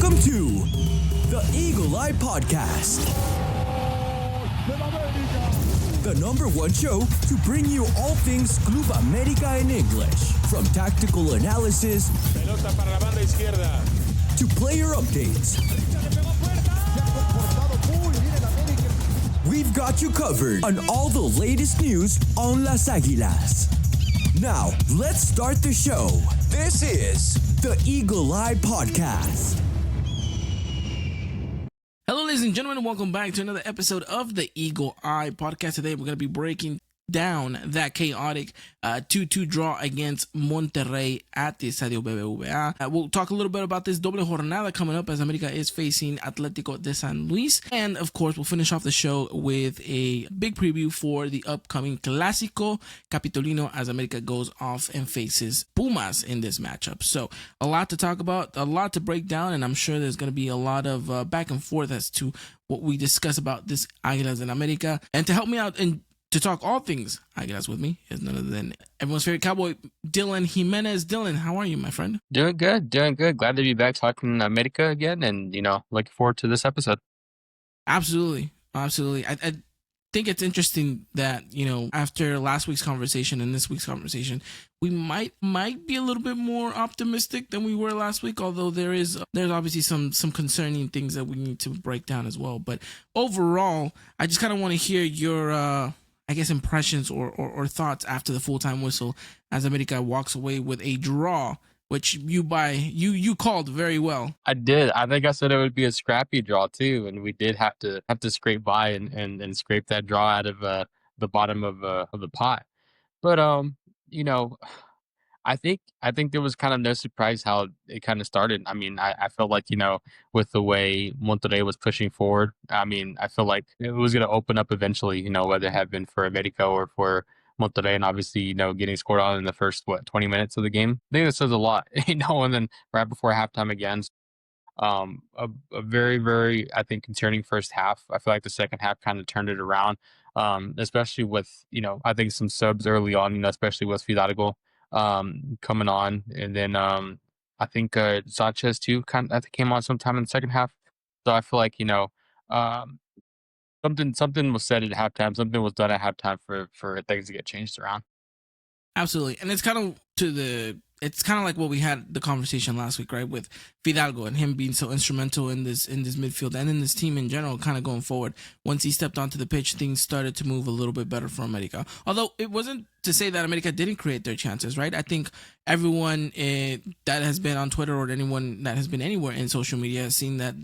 Welcome to the Eagle Eye Podcast, the number one show to bring you all things Club América in English, from tactical analysis Pelota para la banda izquierda. to player updates. We've got you covered on all the latest news on Las Águilas. Now, let's start the show. This is the Eagle Eye Podcast. Hello, ladies and gentlemen, and welcome back to another episode of the Eagle Eye Podcast. Today, we're going to be breaking down that chaotic 2-2 draw against Monterrey at the Estadio BBVA. We'll talk a little bit about this doble jornada coming up as América is facing Atlético de San Luis. And, of course, we'll finish off the show with a big preview for the upcoming Clásico Capitalino as América goes off and faces Pumas in this matchup. So, a lot to talk about, a lot to break down, and I'm sure there's going to be a lot of back and forth as to what we discuss about this Águilas and América. And to help me out and to talk all things Águilas with me is none other than everyone's favorite cowboy, Dylan Jimenez. Dylan, how are you, my friend? Doing good. Glad to be back talking America again, and looking forward to this episode. Absolutely. I think it's interesting that after last week's conversation and this week's conversation, we might be a little bit more optimistic than we were last week. Although there's obviously some concerning things that we need to break down as well. But overall, I just kind of want to hear your impressions or thoughts after the full-time whistle as América walks away with a draw, which you called very well. I did. I think I said it would be a scrappy draw too, and we did have to scrape by and scrape that draw out of the bottom of the pot. But I think there was kind of no surprise how it kind of started. I mean, I felt like, with the way Monterrey was pushing forward, I feel like it was going to open up eventually, whether it had been for América or for Monterrey, and obviously, getting scored on in the first, 20 minutes of the game. I think that says a lot, and then right before halftime again, a very, very, I think, concerning first half. I feel like the second half kind of turned it around, especially with, I think some subs early on, especially with Fidalgo coming on, and then I think Sanchez too came on sometime in the second half. So I feel like something was said at halftime, something was done at halftime for things to get changed around. Absolutely, and it's kind of like what we had the conversation last week, right, with Fidalgo and him being so instrumental in this midfield and in this team in general, kind of going forward. Once he stepped onto the pitch, things started to move a little bit better for América. Although it wasn't to say that América didn't create their chances, right? I think everyone that has been on Twitter or anyone that has been anywhere in social media has seen that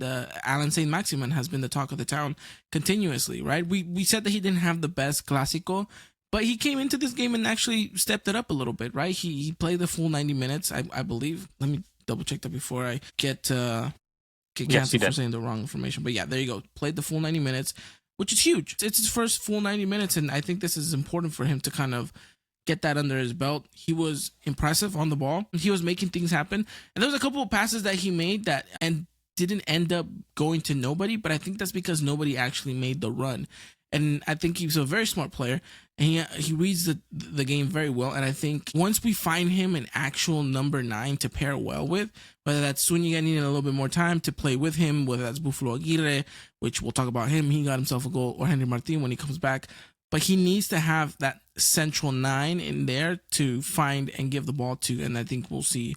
Allan Saint-Maximin has been the talk of the town continuously, right? We said that he didn't have the best Clásico, but he came into this game and actually stepped it up a little bit, right? He played the full 90 minutes, I believe. Let me double check that before I get canceled for saying the wrong information. But yeah, there you go. Played the full 90 minutes, which is huge. It's his first full 90 minutes, and I think this is important for him to kind of get that under his belt. He was impressive on the ball. He was making things happen. And there was a couple of passes that he made that and didn't end up going to nobody, but I think that's because nobody actually made the run. And I think he's a very smart player, and he reads the game very well. And I think once we find him an actual number 9 to pair well with, whether that's Zúñiga needing a little bit more time to play with him, whether that's Buffalo Aguirre, which we'll talk about him, he got himself a goal, or Henry Martin when he comes back. But he needs to have that central 9 in there to find and give the ball to, and I think we'll see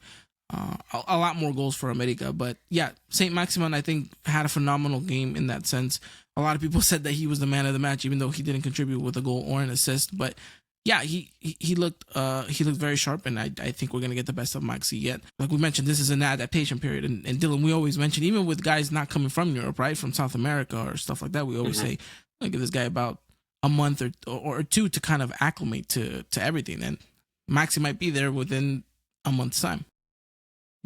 a lot more goals for América. But yeah, Saint-Maximin, I think, had a phenomenal game in that sense. A lot of people said that he was the man of the match, even though he didn't contribute with a goal or an assist. But yeah, he looked very sharp, and I think we're gonna get the best of Maxi yet. Like we mentioned, this is an adaptation period, and Dylan, we always mention, even with guys not coming from Europe, right, from South America or stuff like that, we always say, I'll give this guy about a month or two to kind of acclimate to everything, and Maxi might be there within a month's time.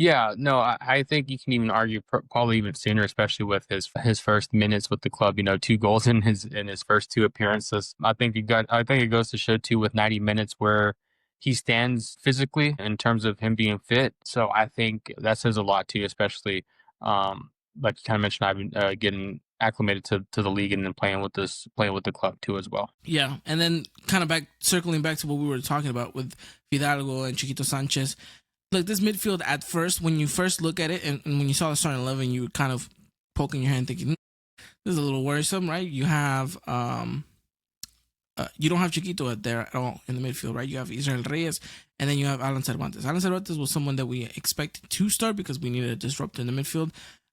Yeah, no, I think you can even argue probably even sooner, especially with his first minutes with the club. 2 goals in his first 2 appearances. I think it goes to show too with 90 minutes where he stands physically in terms of him being fit. So I think that says a lot too, especially like you kind of mentioned, I've getting acclimated to the league and then playing with the club too as well. Yeah, and then kind of circling back to what we were talking about with Fidalgo and Chiquito Sanchez. Like this midfield at first, when you first look at it and when you saw the starting 11, you were kind of poking your hand thinking, this is a little worrisome, right? You have you don't have Chiquito there at all in the midfield, right? You have Israel Reyes, and then you have Allan Cervantes. Allan Cervantes was someone that we expected to start because we needed a disruptor in the midfield.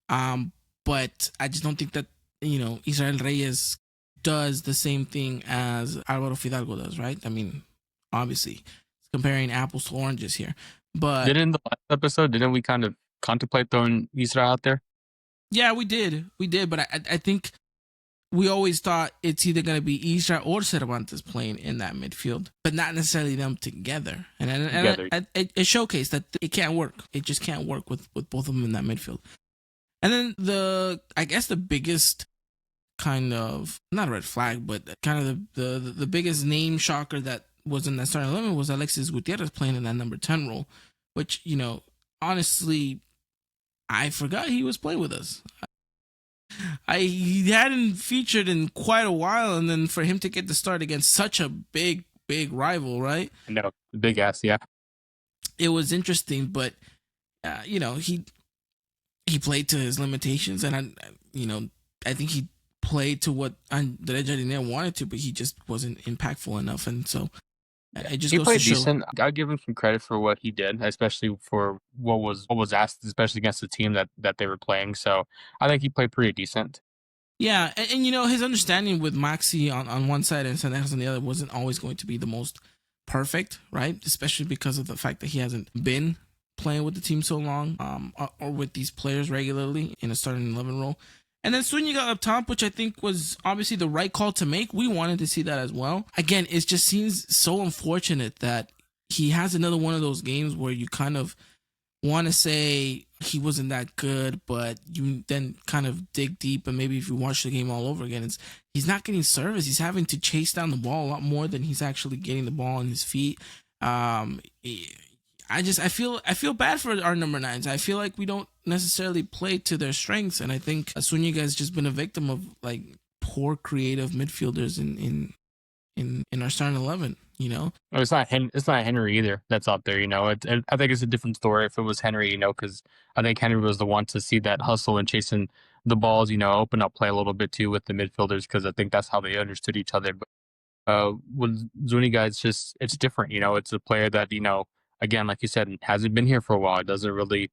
But I just don't think that, Israel Reyes does the same thing as Álvaro Fidalgo does, right? I mean, obviously, comparing apples to oranges here. But Didn't the last episode, didn't we kind of contemplate throwing Israel out there? Yeah, we did. But I think we always thought it's either going to be Isra or Cervantes playing in that midfield, but not necessarily them together. And it showcased that it can't work. It just can't work with both of them in that midfield. And then I guess the biggest kind of, not a red flag, but kind of the biggest name shocker that was in that starting 11 was Alexis Gutierrez playing in that number 10 role, which, honestly, I forgot he was playing with us. He hadn't featured in quite a while, and then for him to get the start against such a big rival, right? No, big ass, yeah. It was interesting, but he played to his limitations, and I think he played to what André Jardine wanted to, but he just wasn't impactful enough, and so it just he goes played to show. decent. I'll give him some credit for what he did, especially for what was asked, especially against the team that they were playing. So I think he played pretty decent. Yeah, and his understanding with Maxi on one side and Sendejas on the other wasn't always going to be the most perfect, right? Especially because of the fact that he hasn't been playing with the team so long, or with these players regularly in a starting 11 role. And then Zúñiga up top, which I think was obviously the right call to make. We wanted to see that as well. Again, it just seems so unfortunate that he has another one of those games where you kind of want to say he wasn't that good, but you then kind of dig deep, and maybe if you watch the game all over again, he's not getting service. He's having to chase down the ball a lot more than he's actually getting the ball on his feet. I feel bad for our number 9s. I feel like we don't necessarily play to their strengths, and I think Zúñiga has just been a victim of like poor creative midfielders in our starting 11. It's not Henry either that's out there. I think it's a different story if it was Henry. Because I think Henry was the one to see that hustle and chasing the balls. Open up play a little bit too with the midfielders, because I think that's how they understood each other. But with Zúñiga, it's different. It's a player that again, like you said, hasn't been here for a while. It doesn't really,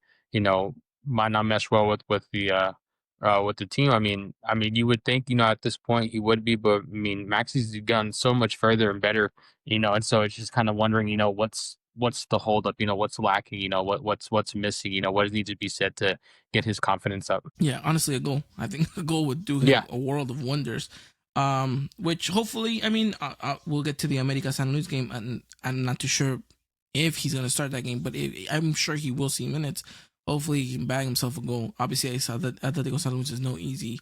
might not mesh well with the team. I mean, you would think, at this point he would be, but I mean, Maxi's gone so much further and better, and so it's just kind of wondering, what's the holdup, what's lacking, what's missing, what needs to be said to get his confidence up. Yeah, honestly, a goal. I think a goal would do him a world of wonders. Which hopefully, I mean, we'll get to the América San Luis game, and I'm not too sure if he's going to start that game, but I'm sure he will see minutes. Hopefully he can bag himself a goal. Obviously, I saw that Atlético San Luis is no easy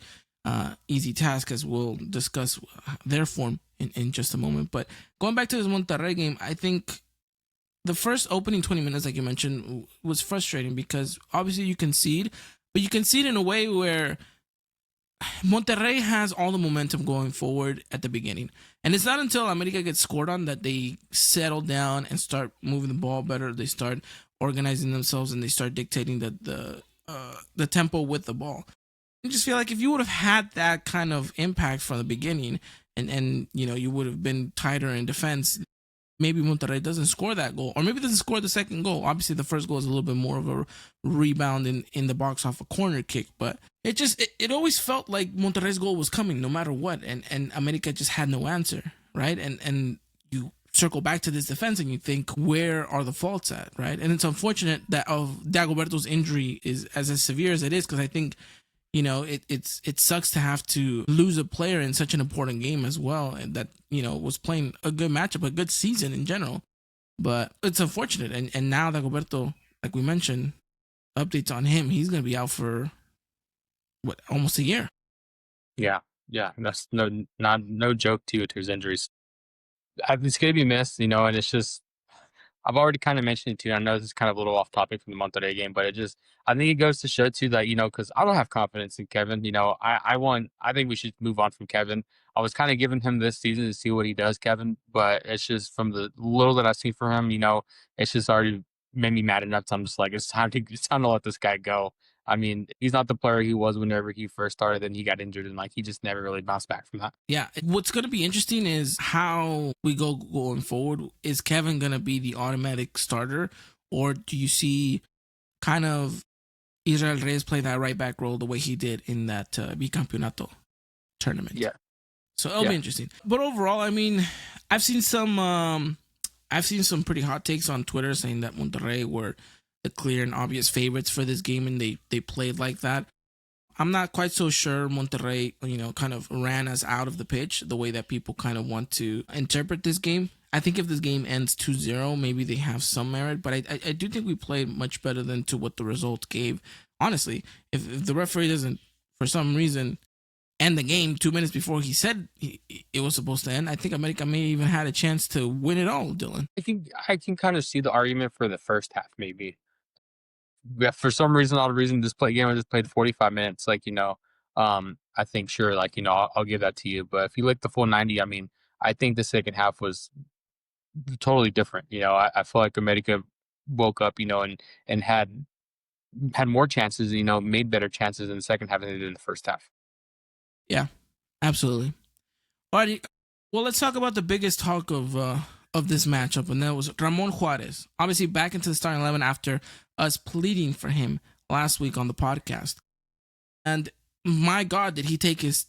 task, as we'll discuss their form in just a moment. But going back to this Monterrey game, I think the first opening 20 minutes, like you mentioned, was frustrating because obviously you concede, but you concede in a way where Monterrey has all the momentum going forward at the beginning. And it's not until América gets scored on that they settle down and start moving the ball better. They start organizing themselves and they start dictating the tempo with the ball. I just feel like if you would have had that kind of impact from the beginning and you would have been tighter in defense, maybe Monterrey doesn't score that goal, or maybe doesn't score the second goal. Obviously, the first goal is a little bit more of a rebound in the box off a corner kick, but it always felt like Monterrey's goal was coming no matter what, and América just had no answer, right? And you circle back to this defense and you think, where are the faults at, right? And it's unfortunate that Dagoberto's injury is as severe as it is, because I think it sucks to have to lose a player in such an important game as well, and that was playing a good matchup, a good season in general. But it's unfortunate, and now Dagoberto, like we mentioned, updates on him, he's going to be out for almost a year. Yeah, that's no joke too with his injuries. It's going to be missed, and it's just, I've already kind of mentioned it too. I know this is kind of a little off topic from the Monterrey game, but I think it goes to show too that, because I don't have confidence in Kevin. I think we should move on from Kevin. I was kind of giving him this season to see what he does, Kevin, but it's just from the little that I've seen from him, it's just already made me mad enough. I'm just like, it's time to let this guy go. I mean, he's not the player he was whenever he first started. Then he got injured, and like he just never really bounced back from that. Yeah, what's going to be interesting is how we go going forward. Is Kevin going to be the automatic starter, or do you see kind of Israel Reyes play that right back role the way he did in that Bicampeonato tournament? Yeah. So it'll be interesting. But overall, I mean, I've seen some pretty hot takes on Twitter saying that Monterrey were the clear and obvious favorites for this game, and they played like that. I'm not quite so sure Monterrey, kind of ran us out of the pitch the way that people kind of want to interpret this game. I think if this game ends 2-0, maybe they have some merit, but I do think we played much better than to what the result gave. Honestly, if the referee doesn't, for some reason, end the game 2 minutes before he said it was supposed to end, I think America may even had a chance to win it all, Dylan. I can kind of see the argument for the first half, maybe. Yeah, for some reason, this game I just played 45 minutes. Like, I think sure, like, I'll give that to you. But if you look the full 90, I mean, I think the second half was totally different. I feel like America woke up, and had more chances, made better chances in the second half than they did in the first half. Yeah, absolutely. All right, well, let's talk about the biggest talk of this matchup, and that was Ramón Juárez. Obviously, back into the starting 11 after us pleading for him last week on the podcast. And my God, did he take his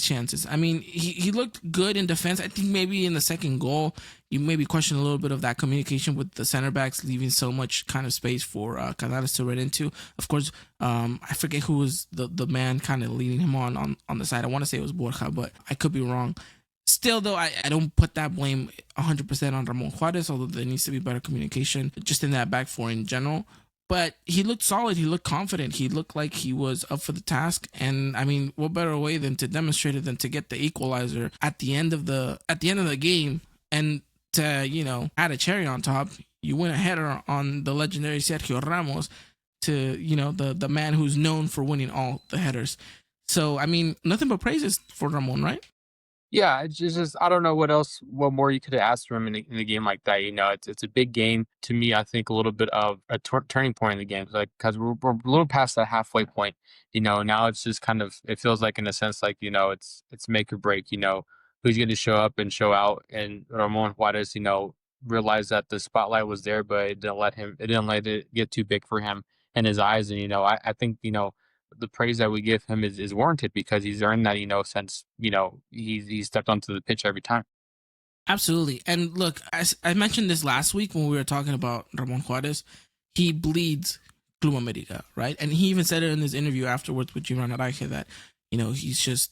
chances? I mean, he looked good in defense. I think maybe in the second goal, you maybe question a little bit of that communication with the center backs, leaving so much kind of space for Canales to run into. Of course, I forget who was the man kind of leading him on the side. I want to say it was Borja, but I could be wrong. Still, though, I don't put that blame 100% on Ramón Juárez, although there needs to be better communication just in that back four in general. But he looked solid. He looked confident. He looked like he was up for the task. And I mean, what better way than to demonstrate it than to get the equalizer at the end of the game and to add a cherry on top. You win a header on the legendary Sergio Ramos to the man who's known for winning all the headers. So I mean, nothing but praises for Ramón, right? Yeah, it's just I don't know what more you could have asked from him in a game like that. It's a big game to me. I think a little bit of a turning point in the game, like because we're a little past that halfway point. Now it's just kind of it feels like in a sense like it's make or break. Who's going to show up and show out, and Ramón Juárez, realized that the spotlight was there, but it didn't let it get too big for him in his eyes, and I think the praise that we give him is warranted because he's earned that, since, he's stepped onto the pitch every time. Absolutely. And look, I mentioned this last week when we were talking about Ramón Juárez. He bleeds Club América, right? And he even said it in his interview afterwards with Gibran Araige that, he's just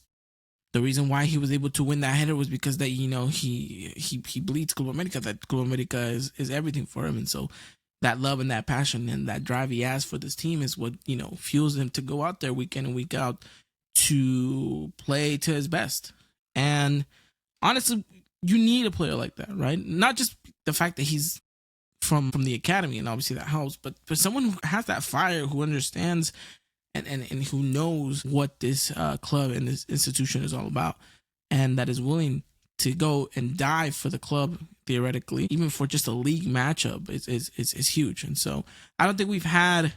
the reason why he was able to win that header was because that, he bleeds Club América, that Club América is everything for him. And so that love and that passion and that drive he has for this team is what, fuels him to go out there week in and week out to play to his best. And honestly, you need a player like that, right? Not just the fact that he's from the academy, and obviously that helps, but for someone who has that fire, who understands and who knows what this club and this institution is all about, and that is willing to go and die for the club, theoretically, even for just a league matchup, is huge. And so I don't think we've had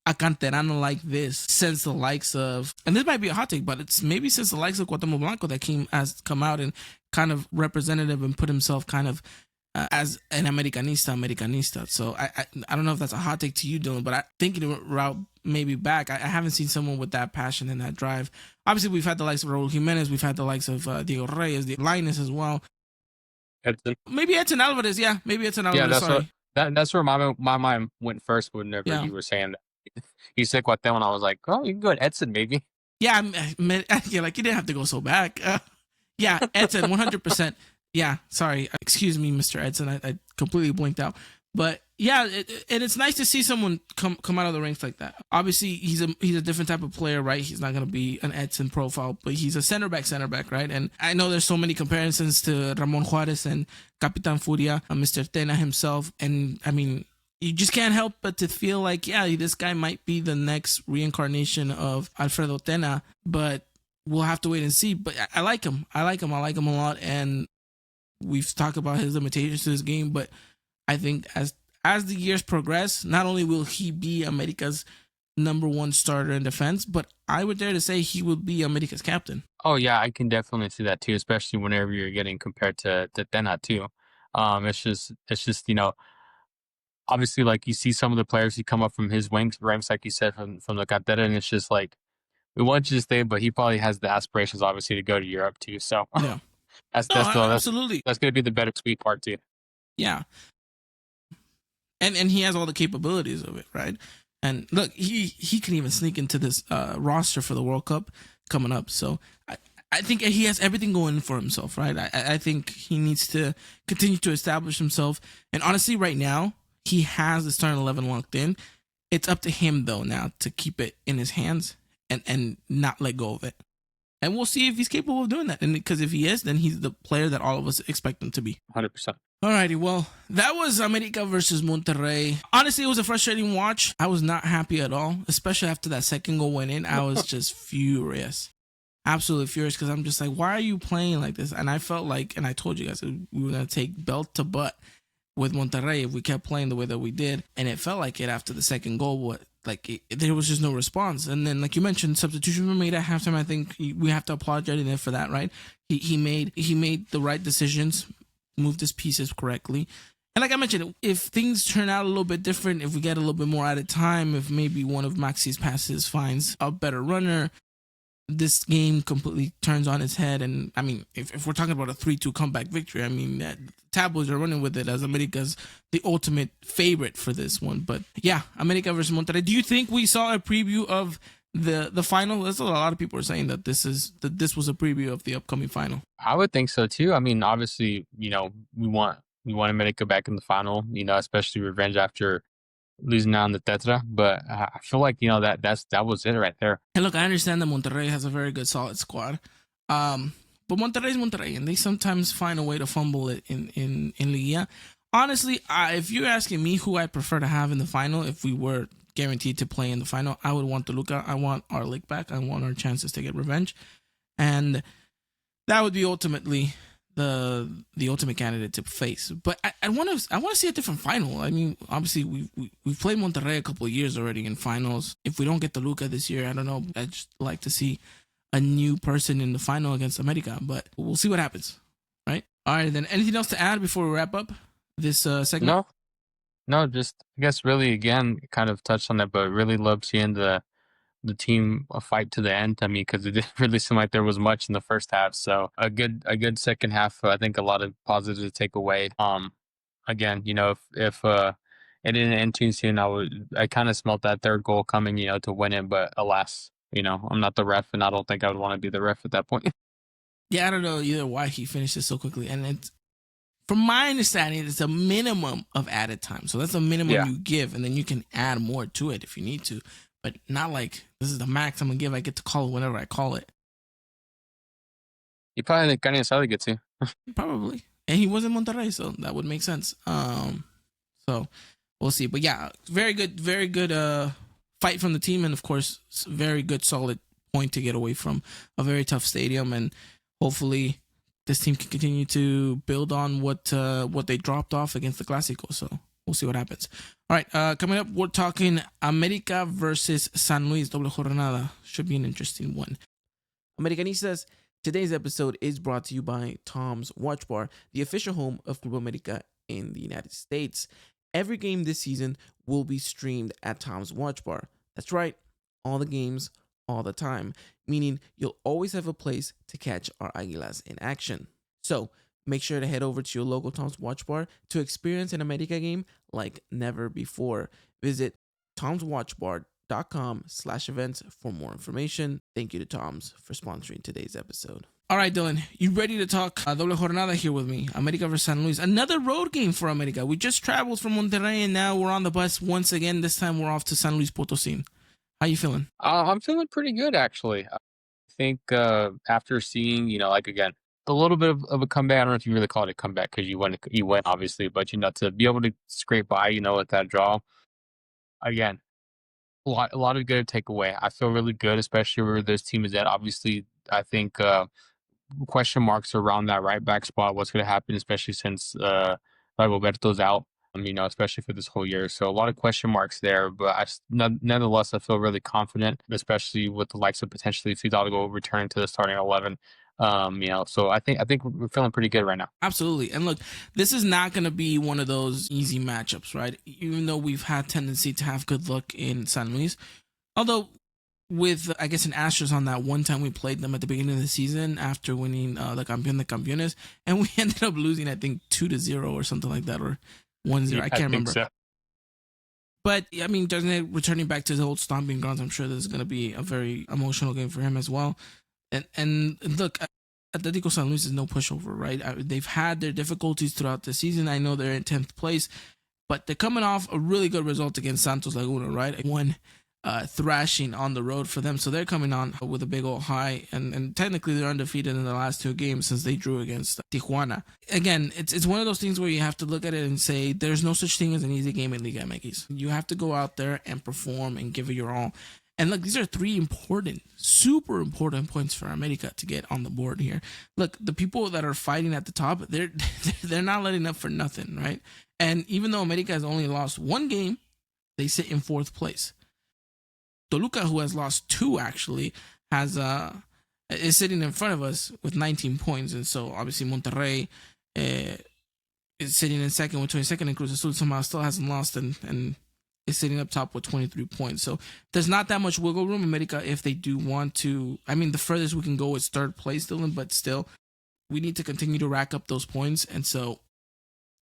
a canterano like this since the likes of, and this might be a hot take, but it's maybe since the likes of Cuauhtémoc Blanco that has come out and kind of representative and put himself kind of as an Americanista. So I don't know if that's a hot take to you, Dylan, but I think the route maybe back, I haven't seen someone with that passion and that drive. Obviously, we've had the likes of Raúl Jiménez, we've had the likes of Diego Reyes, the Linus as well. Edson. Maybe Edson Alvarez, yeah. Maybe Edson Alvarez, that's where my mind went first whenever you were saying that. You said Cuauhtémoc, and I was like, oh, you can go at Edson, maybe. Yeah, like you didn't have to go so back. Yeah, Edson, 100%. Yeah, sorry. Excuse me, Mr. Edson. I completely blinked out. But yeah, and it's nice to see someone come out of the ranks like that. Obviously, he's a different type of player, right? He's not going to be an Edson profile, but he's a center back, right? And I know there's so many comparisons to Ramón Juárez and Capitan Furia, Mr. Tena himself. And I mean, you just can't help but to feel like, yeah, this guy might be the next reincarnation of Alfredo Tena, but we'll have to wait and see. But I like him. I like him a lot. And we've talked about his limitations to his game, but I think as as the years progress, not only will he be America's number one starter in defense, but I would dare to say he will be America's captain. Oh yeah, I can definitely see that too, especially whenever you're getting compared to Tena too. It's just obviously like you see some of the players who come up from his wings ranks, like you said, from the Cantera, and it's just like we want you to stay, but he probably has the aspirations obviously to go to Europe too. So Yeah. that's No, absolutely. that's gonna be the better sweet part too. Yeah. And he has all the capabilities of it, right? And look, he can even sneak into this roster for the World Cup coming up. So I think he has everything going for himself, right? I think he needs to continue to establish himself. And honestly, right now, he has the starting 11 locked in. It's up to him, though, now to keep it in his hands and not let go of it. And we'll see if he's capable of doing that. And because if he is, then he's the player that all of us expect him to be. 100%. Alrighty, well, that was America versus Monterrey. Honestly, it was a frustrating watch. I was not happy at all, especially after that second goal went in. I was just furious. Absolutely furious, because I'm just like, why are you playing like this? And I felt like, and I told you guys, we were going to take belt to butt with Monterrey if we kept playing the way that we did. And it felt like it after the second goal. There was just no response. And then, like you mentioned, substitutions were made at halftime. I think we have to applaud Jardine for that, right? He made the right decisions, moved his pieces correctly. And like I mentioned, if things turn out a little bit different, if we get a little bit more at a time, if maybe one of Maxi's passes finds a better runner, this game completely turns on its head. And I mean, if we're talking about a 3-2 comeback victory, I mean, tabloids are running with it as America's the ultimate favorite for this one. But yeah, America versus Monterrey. Do you think we saw a preview of the final? That's what a lot of people are saying, that this was a preview of the upcoming final. I would think so too. I mean, obviously, we want America back in the final, especially revenge after losing out on the Tetra. But I feel like, that was it right there. And look, I understand that Monterrey has a very good, solid squad. But Monterrey's Monterrey, and they sometimes find a way to fumble it in Liga. Honestly, if you're asking me who I prefer to have in the final, if we were guaranteed to play in the final, I would want Toluca. I want our league back. I want our chances to get revenge. And that would be ultimately the ultimate candidate to face. But I want to see a different final. I mean, obviously we've played Monterrey a couple of years already in finals. If we don't get Toluca this year, I don't know. I'd just like to see a new person in the final against America, but we'll see what happens. Right? All right, then anything else to add before we wrap up this segment? No, just I guess really again kind of touched on that, but really loved seeing the team fight to the end. I mean, because it didn't really seem like there was much in the first half. So a good second half. I think a lot of positives to take away. Again, if it didn't end too soon, I kind of smelt that third goal coming, to win it. But alas, I'm not the ref, and I don't think I would want to be the ref at that point. Yeah, I don't know either why he finished it so quickly. And it's, from my understanding, it's a minimum of added time. So that's a minimum you give, and then you can add more to it if you need to. But not like, this is the max I'm going to give. I get to call it whenever I call it. You probably think Carniazal get to. Probably. And he was in Monterrey, so that would make sense. So we'll see. But yeah, very good fight from the team. And of course, very good, solid point to get away from a very tough stadium. And hopefully this team can continue to build on what they dropped off against the Clásico. So we'll see what happens. All right, coming up, we're talking América versus San Luis, doble jornada. Should be an interesting one. Americanistas, today's episode is brought to you by Tom's Watch Bar, the official home of Club América in the United States. Every game this season will be streamed at Tom's Watch Bar. That's right, all the games, all the time, meaning you'll always have a place to catch our Águilas in action. So make sure to head over to your local Tom's Watch Bar to experience an América game like never before. Visit tomswatchbar.com/events for more information. Thank you to Tom's for sponsoring today's episode. All right, Dylan, you ready to talk doble jornada here with me? América versus San Luis. Another road game for América. We just traveled from Monterrey, and now we're on the bus once again. This time we're off to San Luis Potosí. How you feeling? I'm feeling pretty good, actually. I think after seeing, again, a little bit of a comeback. I don't know if you really call it a comeback because you went obviously, but to be able to scrape by, with that draw, again, a lot of good takeaway. I feel really good, especially where this team is at. Obviously, I think question marks around that right back spot. What's going to happen, especially since Roberto's out. especially for this whole year. So a lot of question marks there, but nonetheless, I feel really confident, especially with the likes of potentially Fidalgo returning to the starting 11. So I think we're feeling pretty good right now. Absolutely. And look, this is not going to be one of those easy matchups, right? Even though we've had tendency to have good luck in San Luis, although with, I guess, an asterisk on that one time we played them at the beginning of the season after winning the Campeón de Campeones, and we ended up losing, I think, 2-0 or something like that, or 1-0. I can't remember. So. But, I mean, returning back to his old stomping grounds, I'm sure this is going to be a very emotional game for him as well. And look, Atlético San Luis is no pushover, right? They've had their difficulties throughout the season. I know they're in 10th place, but they're coming off a really good result against Santos Laguna, right? One thrashing on the road for them. So they're coming on with a big old high. And technically they're undefeated in the last 2 games since they drew against Tijuana. Again, it's one of those things where you have to look at it and say there's no such thing as an easy game in Liga MX. You have to go out there and perform and give it your all. And look, these are 3 important, super important points for América to get on the board here. Look, the people that are fighting at the top, they're not letting up for nothing, right? And even though América has only lost 1 game, they sit in 4th place. Toluca, who has lost 2 actually, is sitting in front of us with 19 points. And so obviously Monterrey is sitting in 2nd with 22nd, and Cruz Azul somehow still hasn't lost and is sitting up top with 23 points. So there's not that much wiggle room in América if they do want to. I mean, the furthest we can go is 3rd place, Dylan, but still, we need to continue to rack up those points. And so,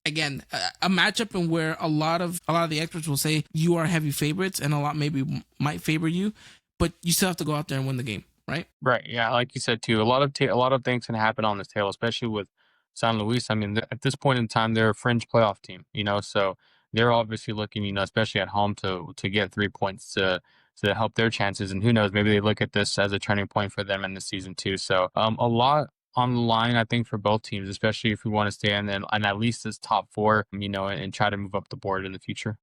again, a matchup in where a lot of the experts will say you are heavy favorites, and a lot maybe might favor you, but you still have to go out there and win the game, right? Right. Yeah, like you said too, a lot of things can happen on this tail, especially with San Luis. I mean, at this point in time, they're a fringe playoff team, so they're obviously looking, especially at home, to get 3 points to help their chances. And who knows, maybe they look at this as a turning point for them in the season too. So a lot on the line, I think, for both teams, especially if we want to stay in at least this top 4, and try to move up the board in the future.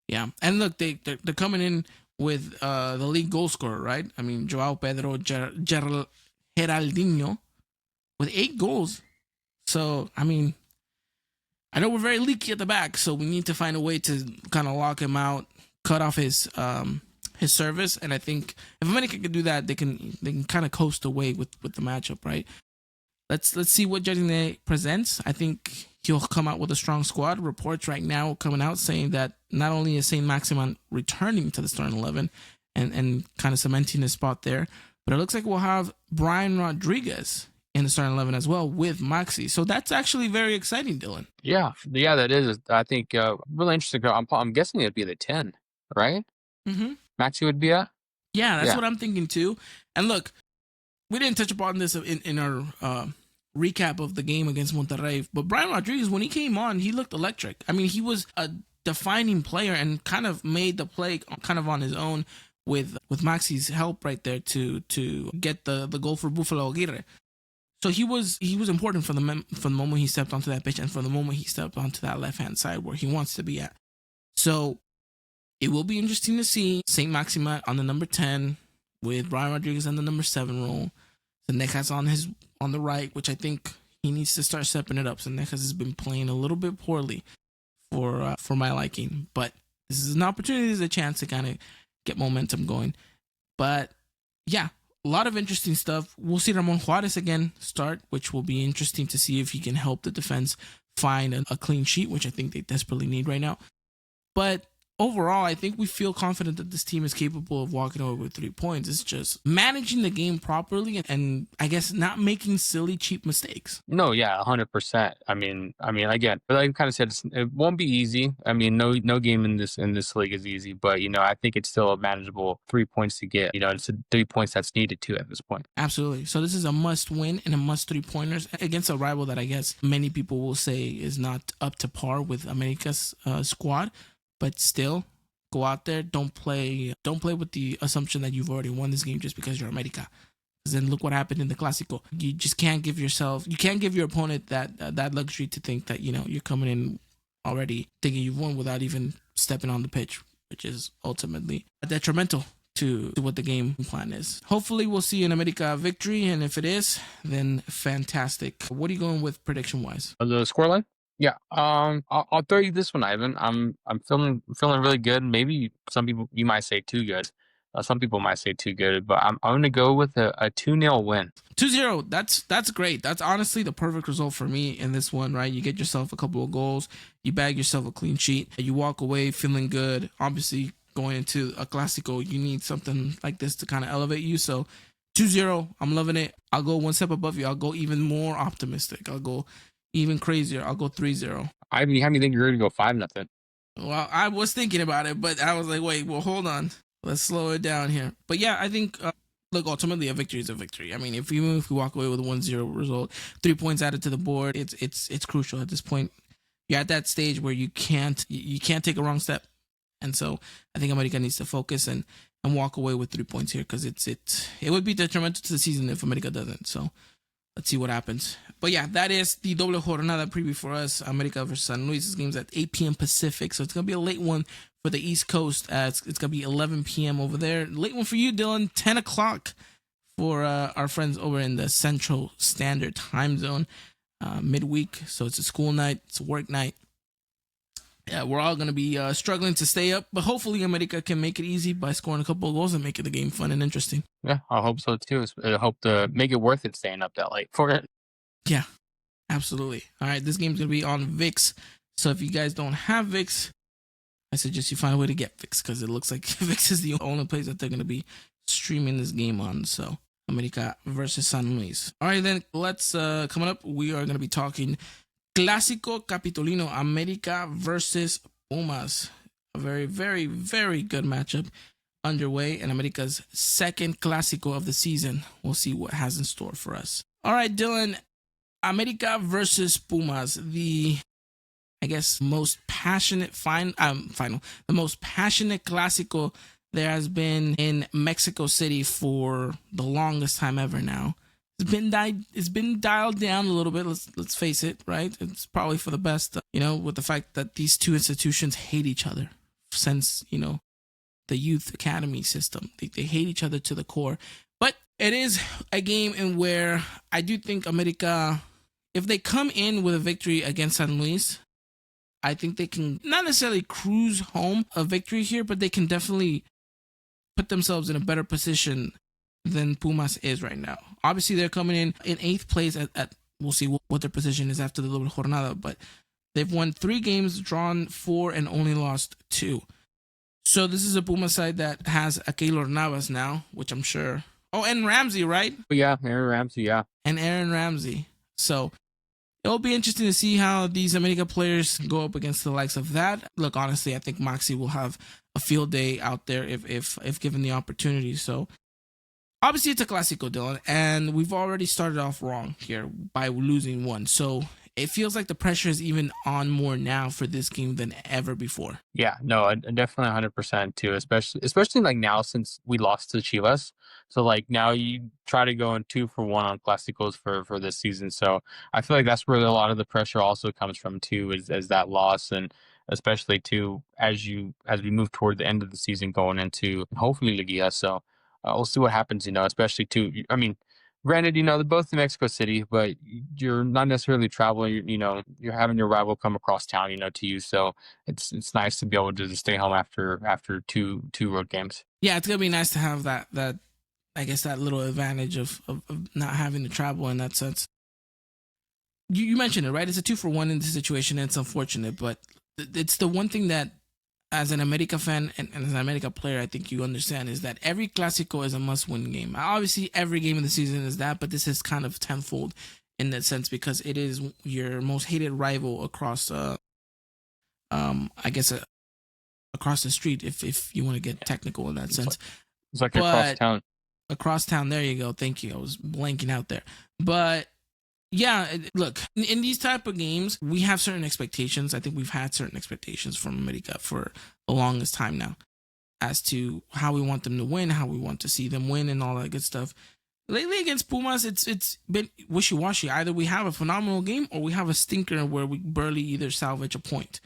Yeah, and look, they're coming in with the league goal scorer, right? I mean, Joao Pedro Geraldinho with 8 goals. So, I mean, I know we're very leaky at the back, so we need to find a way to kind of lock him out, cut off his service, and I think if America can do that, they can kind of coast away with the matchup, right? Let's see what Jardine presents. I think he'll come out with a strong squad. Reports right now coming out saying that not only is Saint-Maximin returning to the starting 11 and kind of cementing his spot there, but it looks like we'll have Brian Rodriguez in the starting 11 as well with Maxi. So that's actually very exciting, Dylan. Yeah, that is. I think really interesting. I'm guessing it'd be the 10, right? Mm-hmm. Maxi would be at? Yeah, that's what I'm thinking too. And look, we didn't touch upon this in our recap of the game against Monterrey, but Brian Rodriguez, when he came on, he looked electric. I mean, he was a defining player and kind of made the play kind of on his own with Maxi's help right there to get the goal for Buffalo Aguirre. So he was important from the moment he stepped onto that pitch and from the moment he stepped onto that left-hand side where he wants to be at. So it will be interesting to see Saint-Maximin on the number 10 with Brian Rodriguez on the number 7 role. Sendejas on the right, which I think he needs to start stepping it up. Sendejas has been playing a little bit poorly for my liking, but this is an opportunity, this is a chance to kind of get momentum going. But yeah, a lot of interesting stuff. We'll see Ramón Juárez again start, which will be interesting to see if he can help the defense find a clean sheet, which I think they desperately need right now. But overall, I think we feel confident that this team is capable of walking away with 3 points. It's just managing the game properly and I guess not making silly, cheap mistakes. No, yeah, 100%. I mean, again, like I kind of said, it won't be easy. I mean, no game in this league is easy, but I think it's still a manageable 3 points to get. It's 3 points that's needed too at this point. Absolutely. So this is a must win and a must 3-pointers against a rival that I guess many people will say is not up to par with America's squad. But still, go out there. Don't play with the assumption that you've already won this game just because you're América. Because then look what happened in the Clásico. You just can't give your opponent that luxury to think that you're coming in already thinking you've won without even stepping on the pitch, which is ultimately detrimental to what the game plan is. Hopefully, we'll see an América victory, and if it is, then fantastic. What are you going with prediction wise? The scoreline? Yeah, I'll throw you this one, Ivan. I'm feeling really good. Maybe some people you might say too good. Some people might say too good, but I'm gonna go with a 2-0 win. 2-0. That's great. That's honestly the perfect result for me in this one, right? You get yourself a couple of goals, you bag yourself a clean sheet, you walk away feeling good. Obviously, going into a Clásico, you need something like this to kind of elevate you. So 2-0, I'm loving it. I'll go one step above you. I'll go even more optimistic. I'll go even crazier. I'll go 3-0. Ivan, how do you think you're gonna go 5-0? Well, I was thinking about it, but I was like, wait, well, hold on. Let's slow it down here. But yeah, I think, look, ultimately a victory is a victory. I mean, if we walk away with a 1-0 result, 3 points added to the board, it's crucial at this point. You're at that stage where you can't take a wrong step. And so I think America needs to focus and walk away with 3 points here, because it would be detrimental to the season if America doesn't. So let's see what happens. But yeah, that is the doble jornada preview for us. America versus San Luis. This game's at 8 p.m. Pacific, so it's going to be a late one for the East Coast. It's going to be 11 p.m. over there. Late one for you, Dylan. 10 o'clock for our friends over in the Central Standard Time Zone. Midweek, so it's a school night. It's a work night. Yeah, we're all going to be struggling to stay up, but hopefully America can make it easy by scoring a couple of goals and making the game fun and interesting. Yeah, I hope so too. I hope to make it worth it staying up that late for it. Yeah, absolutely. All right, this game's going to be on VIX. So if you guys don't have VIX, I suggest you find a way to get VIX, because it looks like VIX is the only place that they're going to be streaming this game on. So America versus San Luis. All right, then let's, coming up, we are going to be talking Clásico Capitalino, América versus Pumas. A very, very, very good matchup underway, and América's second Clásico of the season. We'll see what has in store for us. All right, Dylan, América versus Pumas, the, I guess, most passionate the most passionate Clásico there has been in Mexico City for the longest time ever now. It's been dialed down a little bit. Let's face it, right? It's probably for the best, with the fact that these two institutions hate each other since, the youth academy system. They hate each other to the core. But it is a game in where I do think America, if they come in with a victory against San Luis, I think they can not necessarily cruise home a victory here, but they can definitely put themselves in a better position than Pumas is right now. Obviously, they're coming in 8th place at we'll see what their position is after the doble jornada, but they've won 3 games, drawn 4, and only lost 2. So this is a Pumas side that has a Keylor Navas now, which I'm sure. Oh, and Ramsey, right? Yeah, Aaron Ramsey, yeah. And Aaron Ramsey. So it'll be interesting to see how these America players go up against the likes of that. Look, honestly, I think Maxi will have a field day out there if given the opportunity. So obviously, it's a Clásico, Dylan, and we've already started off wrong here by losing 1. So it feels like the pressure is even on more now for this game than ever before. Yeah, no, definitely 100% too, especially like now since we lost to Chivas. So like now you try to go in 2 for 1 on Clásicos for this season. So I feel like that's where a lot of the pressure also comes from too, is that loss, and especially too as we move toward the end of the season going into hopefully Liguilla. So we'll see what happens, especially too. I mean, granted, they're both in Mexico City, but you're not necessarily traveling. You're having your rival come across town, to you. So it's nice to be able to just stay home after two road games. Yeah, it's gonna be nice to have that I guess that little advantage of not having to travel in that sense. You mentioned it, right? It's a 2 for 1 in this situation, and it's unfortunate, but it's the one thing that, as an America fan and as an America player, I think you understand is that every Clásico is a must-win game. Obviously, every game of the season is that, but this is kind of tenfold in that sense because it is your most hated rival across, across the street, if you want to get technical in that sense. It's like across town. Across town, there you go. Thank you. I was blanking out there. But yeah, look, in these type of games, we have certain expectations. I think we've had certain expectations from America for the longest time now as to how we want them to win, how we want to see them win, and all that good stuff. Lately against Pumas, it's been wishy-washy. Either we have a phenomenal game or we have a stinker where we barely either salvage a point.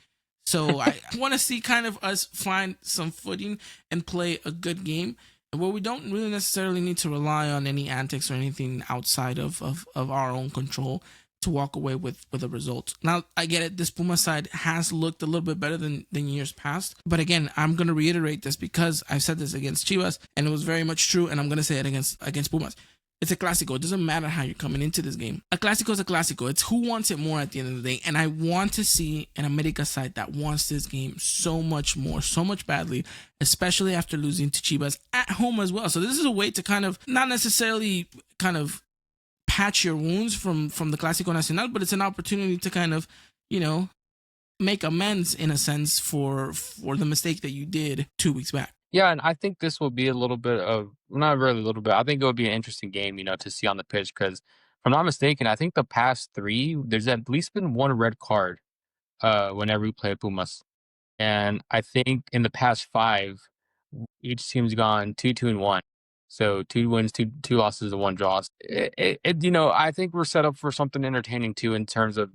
So I want to see kind of us find some footing and play a good game where we don't really necessarily need to rely on any antics or anything outside of our own control. to walk away with a result. Now, I get it. This Puma side has looked a little bit better than years past. But again, I'm going to reiterate this because I've said this against Chivas, and it was very much true, and I'm going to say it against Pumas. It's a Clásico. It doesn't matter how you're coming into this game. A Clásico is a Clásico. It's who wants it more at the end of the day. And I want to see an América side that wants this game so much more, so much badly, especially after losing to Chivas at home as well. So this is a way to kind of, not necessarily kind of patch your wounds from the Clásico Nacional, but it's an opportunity to kind of, make amends in a sense for the mistake that you did 2 weeks back. Yeah, and I think this will be a little bit of, not really a little bit, I think it will be an interesting game, to see on the pitch because, if I'm not mistaken, I think the past 3, there's at least been 1 red card whenever we play Pumas. And I think in the past 5, each team's gone 2-2-1. So 2 wins, 2 losses, and 1 draw. I think we're set up for something entertaining too in terms of,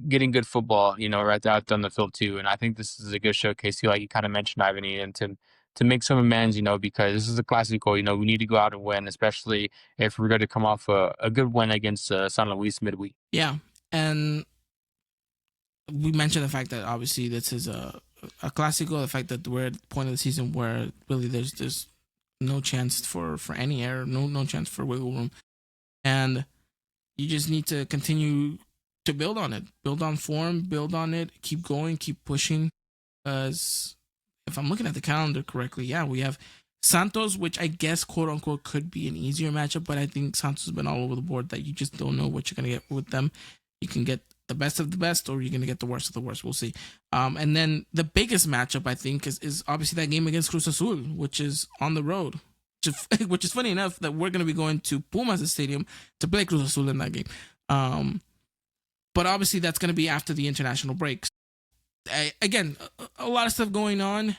getting good football, right out on the field too. And I think this is a good showcase, like you kind of mentioned, Ivan, and to make some amends, because this is a Clásico, we need to go out and win, especially if we're going to come off a good win against San Luis midweek. Yeah, and we mentioned the fact that obviously this is a Clásico, the fact that we're at the point of the season where really there's no chance for any error, no chance for wiggle room, and you just need to continue to build on it, build on form, build on it, keep going, keep pushing. Because if I'm looking at the calendar correctly, yeah, we have Santos, which I guess quote unquote could be an easier matchup, but I think Santos has been all over the board that you just don't know what you're gonna get with them. You can get the best of the best, or you're gonna get the worst of the worst. We'll see. And then the biggest matchup I think is obviously that game against Cruz Azul, which is on the road. Which is funny enough that we're gonna be going to Pumas Stadium to play Cruz Azul in that game. But obviously that's going to be after the international breaks. Again, a lot of stuff going on,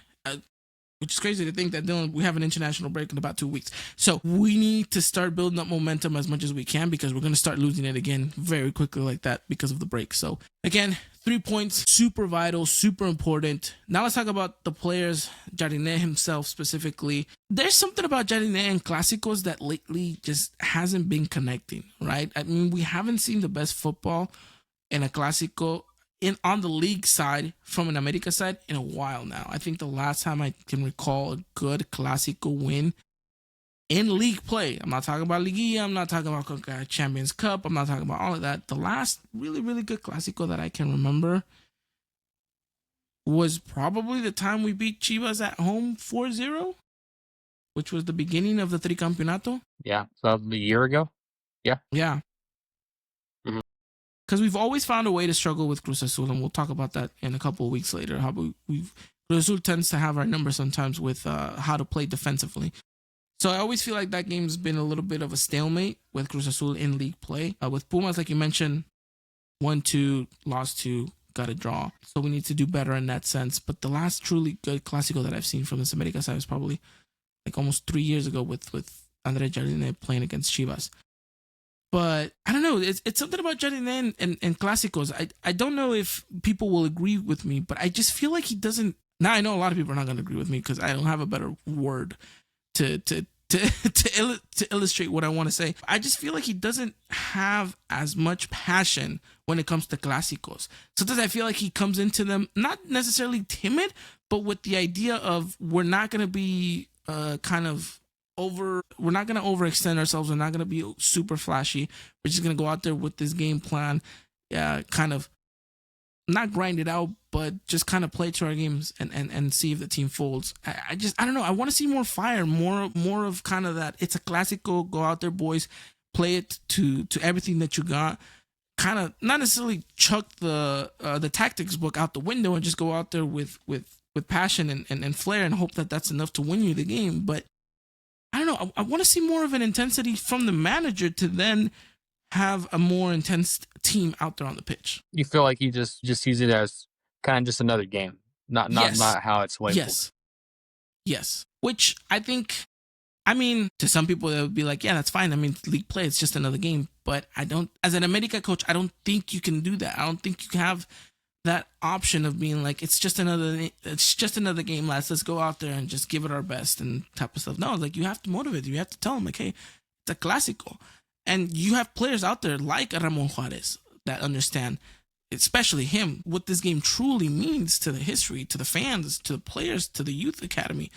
which is crazy to think that we have an international break in about 2 weeks. So we need to start building up momentum as much as we can because we're going to start losing it again very quickly like that because of the break. So again, 3 points, super vital, super important. Now let's talk about the players, Jardiné himself specifically. There's something about Jardiné and Clásicos that lately just hasn't been connecting, right? I mean, we haven't seen the best football in a Clásico on the league side from an América side in a while now. I think the last time I can recall a good Clásico win in league play, I'm not talking about Liguilla, I'm not talking about Champions Cup, I'm not talking about all of that. The last really, really good Clásico that I can remember was probably the time we beat Chivas at home 4-0, which was the beginning of the Tricampeonato. Yeah, so that was a year ago. Yeah. Because we've always found a way to struggle with Cruz Azul, and we'll talk about that in a couple of weeks later. How Cruz Azul tends to have our number sometimes with how to play defensively. So I always feel like that game's been a little bit of a stalemate with Cruz Azul in league play. With Pumas, like you mentioned, 1-2, lost 2, got a draw. So we need to do better in that sense. But the last truly good Clásico that I've seen from this América side was probably like almost 3 years ago with André Jardiné playing against Chivas. But I don't know. It's something about Jardiné and Clásicos. I don't know if people will agree with me, but I just feel like he doesn't. Now I know a lot of people are not going to agree with me because I don't have a better word to illustrate what I want to say. I just feel like he doesn't have as much passion when it comes to Clásicos. Sometimes I feel like he comes into them not necessarily timid, but with the idea of we're not going to be we're not going to overextend ourselves. We're not going to be super flashy. We're just going to go out there with this game plan, kind of not grind it out, but just kind of play to our games and see if the team folds. I don't know. I want to see more fire, more of kind of that. It's a Clásico. Go out there, boys. Play it to everything that you got. Kind of not necessarily chuck the tactics book out the window and just go out there with passion and flair and hope that that's enough to win you the game. But I don't know. I want to see more of an intensity from the manager to then have a more intense team out there on the pitch. You feel like he just sees it as kind of just another game, not how it's labeled. Yes. Which I think, I mean, to some people they would be like, yeah, that's fine. I mean, league play, it's just another game. But I don't, as an América coach, I don't think you can do that. I don't think you can have that option of being like, it's just another game, lads. Let's go out there and just give it our best and type of stuff. No, like you have to motivate. You have to tell them like, hey, it's a Clásico. And you have players out there like Ramón Juárez that understand, especially him, what this game truly means to the history, to the fans, to the players, to the youth academy.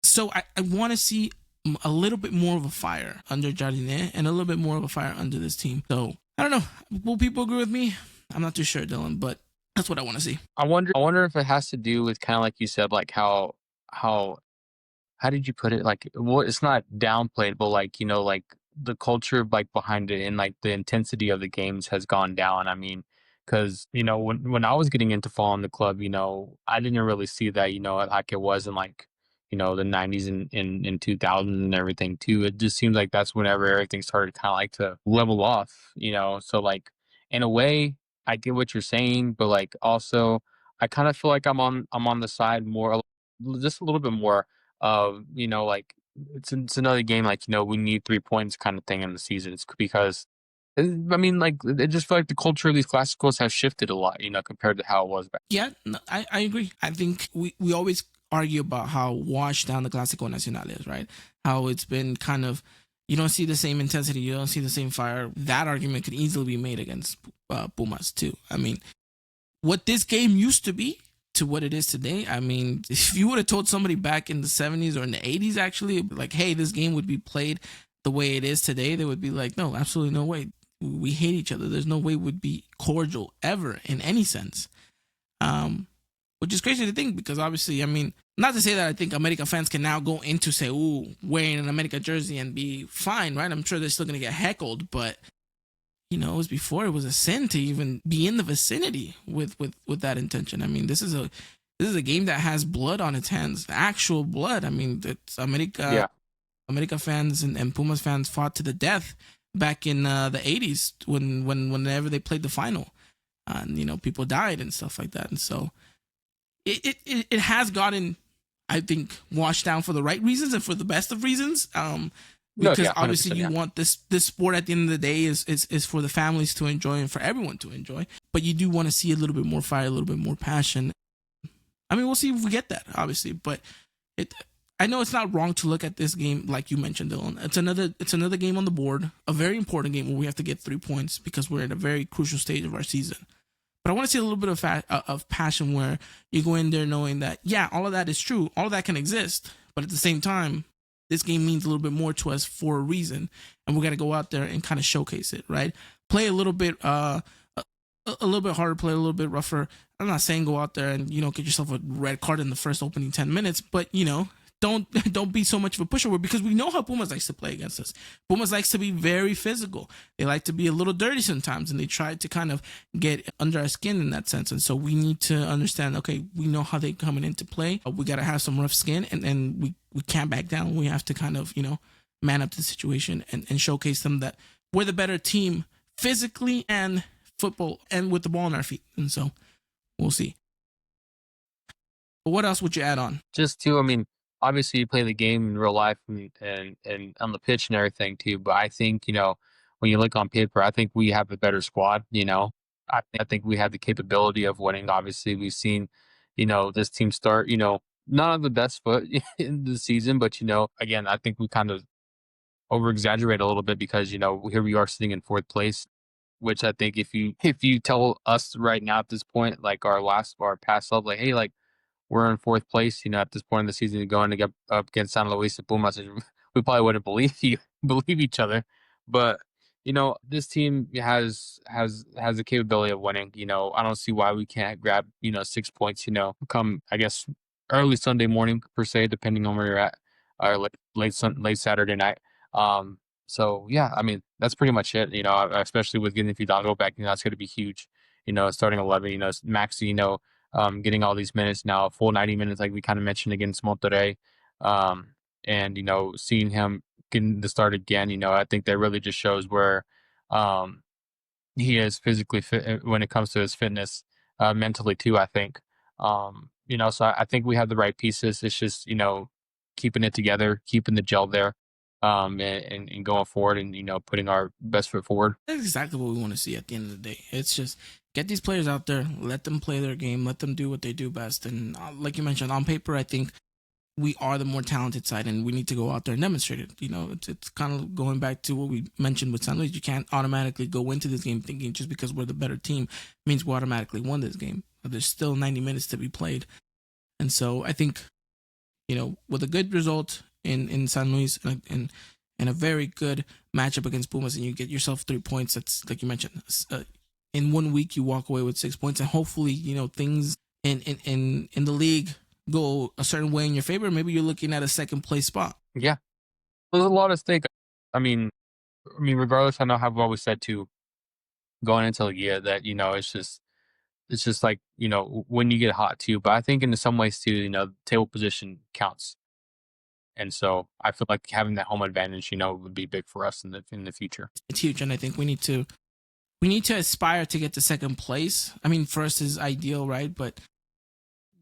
So I want to see a little bit more of a fire under Jardine and a little bit more of a fire under this team. So I don't know. Will people agree with me? I'm not too sure, Dylan, but that's what I want to see. I wonder if it has to do with kind of like you said, like how did you put it? Like, well, it's not downplayed, but like, you know, like the culture like behind it and like the intensity of the games has gone down. I mean, because, you know, when I was getting into following the club, you know, I didn't really see that, you know, like it was in like, you know, the 90s and 2000s and everything too. It just seems like that's whenever everything started kind of like to level off, you know. So like in a way, I get what you're saying, but like also I kind of feel like I'm on the side more, just a little bit more of, you know, like it's another game, like, you know, we need 3 points kind of thing in the season. It's because I mean, like, I just feel like the culture of these classicals has shifted a lot, you know, compared to how it was back. Yeah, no, I agree. I think we always argue about how washed down the Clásico Nacional is, right? How it's been kind of, you don't see the same intensity, you don't see the same fire. That argument could easily be made against Pumas too. I mean, what this game used to be to what it is today, I mean, if you would have told somebody back in the 70s or in the 80s, actually, like, hey, this game would be played the way it is today, they would be like, no, absolutely no way. We hate each other. There's no way we'd be cordial ever in any sense. Which is crazy to think, because obviously, I mean, not to say that I think America fans can now go into, say, ooh, wearing an America jersey and be fine, right? I'm sure they're still going to get heckled, but, you know, it was before it was a sin to even be in the vicinity with that intention. I mean, this is a game that has blood on its hands, actual blood. I mean, it's America fans and Pumas fans fought to the death back in the 80s whenever they played the final. And, you know, people died and stuff like that. And so it has gotten, I think, washed down for the right reasons and for the best of reasons. Because obviously you want this sport at the end of the day is for the families to enjoy and for everyone to enjoy. But you do want to see a little bit more fire, a little bit more passion. I mean, we'll see if we get that, obviously. But I know it's not wrong to look at this game like you mentioned, Dylan. It's another game on the board, a very important game where we have to get 3 points because we're at a very crucial stage of our season. But I want to see a little bit of passion where you go in there knowing that, yeah, all of that is true. All of that can exist. But at the same time, this game means a little bit more to us for a reason. And we got to go out there and kind of showcase it, right? Play a little bit harder, play a little bit rougher. I'm not saying go out there and, you know, get yourself a red card in the first opening 10 minutes. But, you know, don't be so much of a pushover, because we know how Pumas likes to play against us. Pumas likes to be very physical. They like to be a little dirty sometimes, and they try to kind of get under our skin in that sense. And so we need to understand, okay, we know how they're coming into play. We got to have some rough skin, and we can't back down. We have to kind of, you know, man up to the situation and showcase them that we're the better team physically and football and with the ball in our feet. And so we'll see. But what else would you add on? Just to, I mean, obviously you play the game in real life and on the pitch and everything too. But I think, you know, when you look on paper, I think we have a better squad. You know, I think we have the capability of winning. Obviously, we've seen, you know, this team start, you know, not on the best foot in the season, but, you know, again, I think we kind of over exaggerate a little bit because, you know, here we are sitting in 4th place, which I think if you tell us right now at this point, like our past love, like, hey, like, we're in 4th place, you know, at this point in the season, going to get up against San Luis and Pumas, we probably wouldn't believe each other. But, you know, this team has the capability of winning. You know, I don't see why we can't grab, you know, 6 points, you know, come, I guess, early Sunday morning per se, depending on where you're at, or late Saturday night. So yeah, I mean, that's pretty much it. You know, especially with getting Fidalgo back, you know, that's going to be huge. You know, starting 11, you know, Maxi, you know, getting all these minutes now, full 90 minutes, like we kind of mentioned against Monterrey. And, you know, seeing him getting the start again, you know, I think that really just shows where he is physically fit when it comes to his fitness, mentally too, I think. You know, so I think we have the right pieces. It's just, you know, keeping it together, keeping the gel there, and going forward and, you know, putting our best foot forward. That's exactly what we want to see at the end of the day. It's just get these players out there, let them play their game, let them do what they do best. And like you mentioned, on paper, I think we are the more talented side, and we need to go out there and demonstrate it. It's kind of going back to what we mentioned with San Luis. You can't automatically go into this game thinking just because we're the better team means we automatically won this game. There's still 90 minutes to be played. And so I think, with a good result in San Luis and a very good matchup against Pumas, and you get yourself 3 points, that's like you mentioned. In 1 week, you walk away with 6 points, and hopefully, things in the league go a certain way in your favor. Maybe you're looking at a second place spot. Yeah, there's a lot at stake. I mean, regardless, I know how I've always said too, going into the year that it's just like when you get hot too. But I think in some ways too, table position counts, and so I feel like having that home advantage, would be big for us in the future. It's huge, and I think we need to aspire to get to second place. I mean, first is ideal, right? But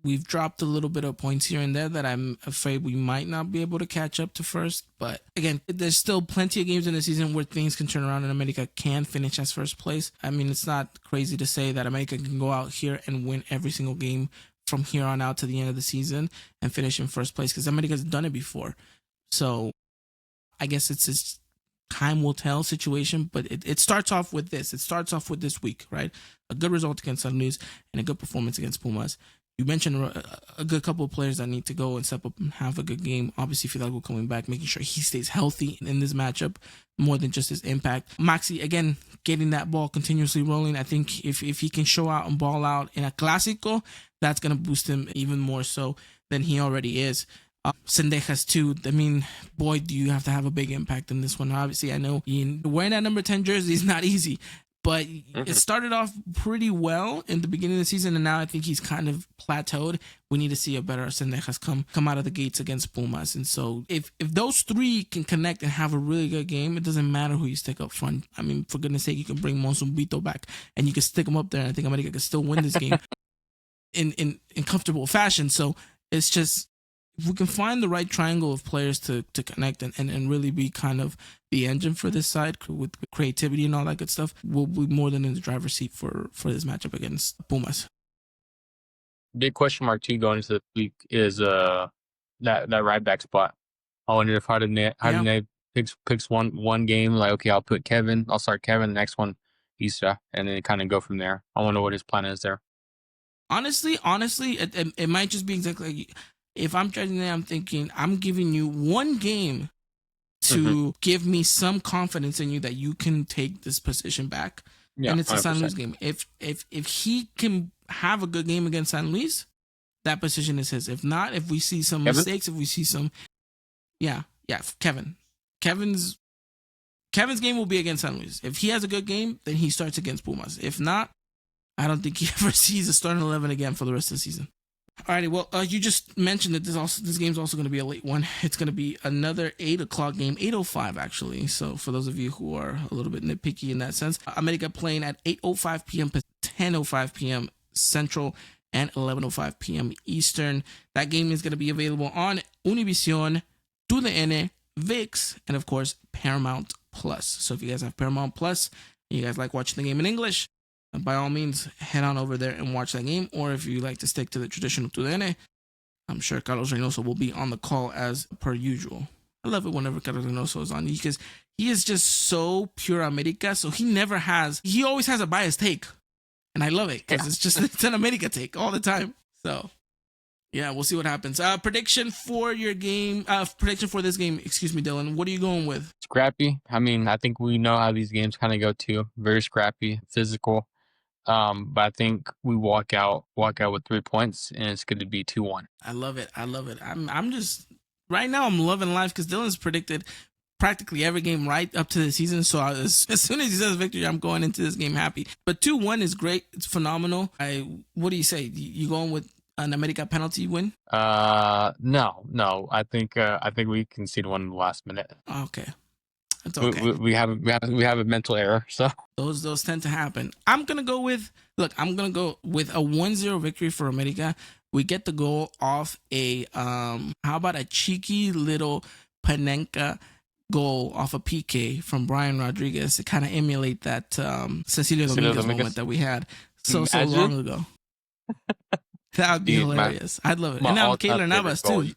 we've dropped a little bit of points here and there that I'm afraid we might not be able to catch up to first. But again, there's still plenty of games in the season where things can turn around and America can finish as first place. I mean, it's not crazy to say that America can go out here and win every single game from here on out to the end of the season and finish in first place, because America's done it before. So I guess it's this time will tell situation, but it starts off with this. It starts off with this week, right? A good result against San Luis and a good performance against Pumas. You mentioned a good couple of players that need to go and step up and have a good game. Obviously, Fidalgo coming back, making sure he stays healthy in this matchup more than just his impact. Maxi, again, getting that ball continuously rolling. I think if he can show out and ball out in a Clásico, that's going to boost him even more so than he already is. Cendejas too. I mean, boy, do you have to have a big impact in this one. Obviously, I know wearing that number 10 jersey is not easy, but it started off pretty well in the beginning of the season, and now I think he's kind of plateaued. We need to see a better Cendejas come out of the gates against Pumas. And so if those three can connect and have a really good game, it doesn't matter who you stick up front. I mean, for goodness sake, you can bring Monsumbito back and you can stick him up there, and I think America can still win this game in comfortable fashion. So it's just, if we can find the right triangle of players to connect and really be kind of the engine for this side with creativity and all that good stuff, we'll be more than in the driver's seat for this matchup against Pumas. Big question mark too going into the week is that right back spot. I wonder if Hardenay picks one game, like, okay, I'll start Kevin, the next one Issa, and then kind of go from there. I wonder what his plan is there. Honestly, it might just be exactly like, if I'm judging it, I'm thinking I'm giving you one game to give me some confidence in you that you can take this position back. Yeah, and it's 100%. A San Luis game. If he can have a good game against San Luis, that position is his. If not, if we see some mistakes, if we see some, Kevin's game will be against San Luis. If he has a good game, then he starts against Pumas. If not, I don't think he ever sees a starting 11 again for the rest of the season. Alrighty, well, you just mentioned that this game's also going to be a late one. It's going to be another 8 o'clock game, 8:05 actually. So for those of you who are a little bit nitpicky in that sense, America playing at 8:05 p.m. 10:05 p.m. Central and 11:05 p.m. Eastern. That game is going to be available on Univision, TUDN, VIX, and of course Paramount Plus. So if you guys have Paramount Plus and you guys like watching the game in English, by all means, head on over there and watch that game. Or if you like to stick to the traditional TUDN, I'm sure Carlos Reynoso will be on the call as per usual. I love it whenever Carlos Reynoso is on, because he is just so pure America. So he always has a biased take. And I love it because it's an America take all the time. So yeah, we'll see what happens. Prediction for this game. Excuse me, Dylan. What are you going with? Scrappy. I mean, I think we know how these games kind of go too. Very scrappy, physical. But I think we walk out with 3 points, and it's going to be 2-1. I love it. I'm just right now. I'm loving life because Dylan's predicted practically every game right up to the season. So as soon as he says victory, I'm going into this game happy. But 2-1 is great. It's phenomenal. What do you say? You going with an America penalty win? No. I think we concede one in the last minute. Okay. That's okay. We have a mental error, so those tend to happen. I'm gonna go with a 1-0 victory for America. We get the goal off a how about a cheeky little Panenka goal off a PK from Brian Rodriguez to kind of emulate that Cecilio Dominguez moment that we had so long ago. That would be hilarious. I'd love it. And now Keylor Navas too.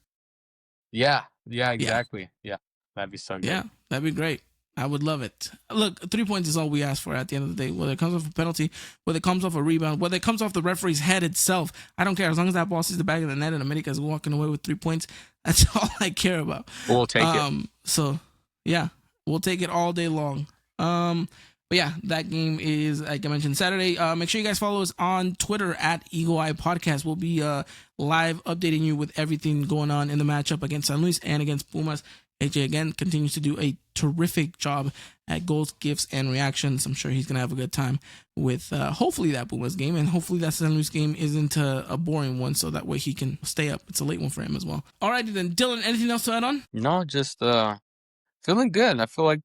Yeah, exactly. Yeah, that'd be so good. Yeah, that'd be great. I would love it. Look, 3 points is all we ask for at the end of the day. Whether it comes off a penalty, whether it comes off a rebound, whether it comes off the referee's head itself, I don't care. As long as that ball sees the back of the net and America is walking away with 3 points, that's all I care about. We'll take it. So, yeah, we'll take it all day long. But yeah, that game is, like I mentioned, Saturday. Make sure you guys follow us on Twitter at Eagle Eye Podcast. We'll be live updating you with everything going on in the matchup against San Luis and against Pumas. AJ, again, continues to do a terrific job at goals, gifts, and reactions. I'm sure he's going to have a good time with hopefully that Pumas game, and hopefully that San Luis game isn't a boring one, so that way he can stay up. It's a late one for him as well. All righty then. Dylan, anything else to add on? No, just feeling good. I feel like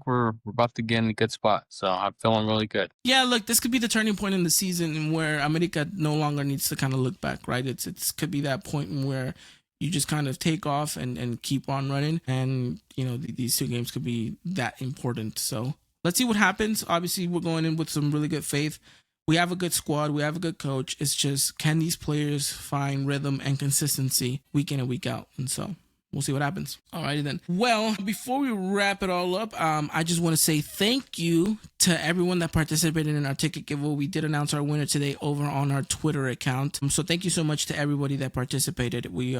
we're about to get in a good spot, so I'm feeling really good. Yeah, look, this could be the turning point in the season where America no longer needs to kind of look back, right? It's could be that point where you just kind of take off and keep on running. And, you know, these 2 games could be that important. So let's see what happens. Obviously, we're going in with some really good faith. We have a good squad. We have a good coach. It's just, can these players find rhythm and consistency week in and week out? And so we'll see what happens. Alrighty then. Well, before we wrap it all up, I just want to say thank you to everyone that participated in our ticket giveaway. We did announce our winner today over on our Twitter account. So thank you so much to everybody that participated. We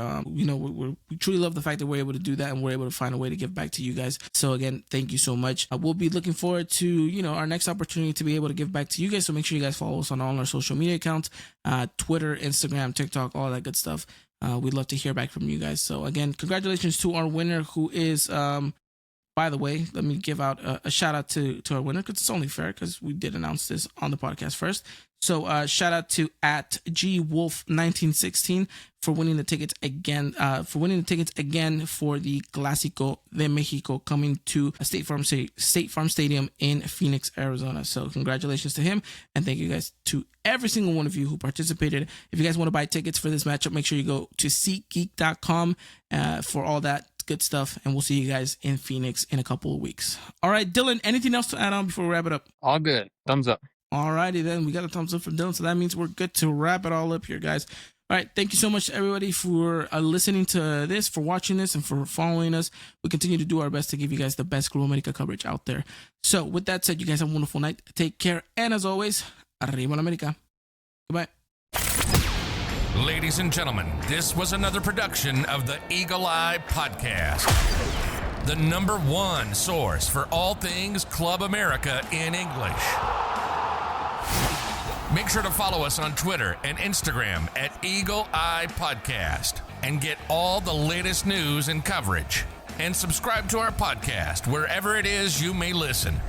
truly love the fact that we're able to do that and we're able to find a way to give back to you guys. So again, thank you so much. We'll be looking forward to, our next opportunity to be able to give back to you guys. So make sure you guys follow us on all our social media accounts, Twitter, Instagram, TikTok, all that good stuff. We'd love to hear back from you guys. So again, congratulations to our winner, who is, by the way, let me give out a shout out to our winner, because it's only fair, because we did announce this on the podcast first. So shout out to @GWolf1916 for winning the tickets again. For the Clásico de Mexico coming to a State Farm Stadium in Phoenix, Arizona. So congratulations to him, and thank you guys to every single one of you who participated. If you guys want to buy tickets for this matchup, make sure you go to SeatGeek.com for all that good stuff, and we'll see you guys in Phoenix in a couple of weeks. All right, Dylan, anything else to add on before we wrap it up? All good. Thumbs up. All righty then. We got a thumbs up from Dylan, so that means we're good to wrap it all up here, guys. All right, thank you so much, everybody, for listening to this, for watching this, and for following us. We continue to do our best to give you guys the best Club América coverage out there. So with that said, you guys have a wonderful night. Take care, and as always, arriba la América. Goodbye. Ladies and gentlemen, this was another production of the Eagle Eye Podcast, the #1 source for all things Club America in English. Make sure to follow us on Twitter and Instagram at Eagle Eye Podcast and get all the latest news and coverage. And subscribe to our podcast wherever it is you may listen.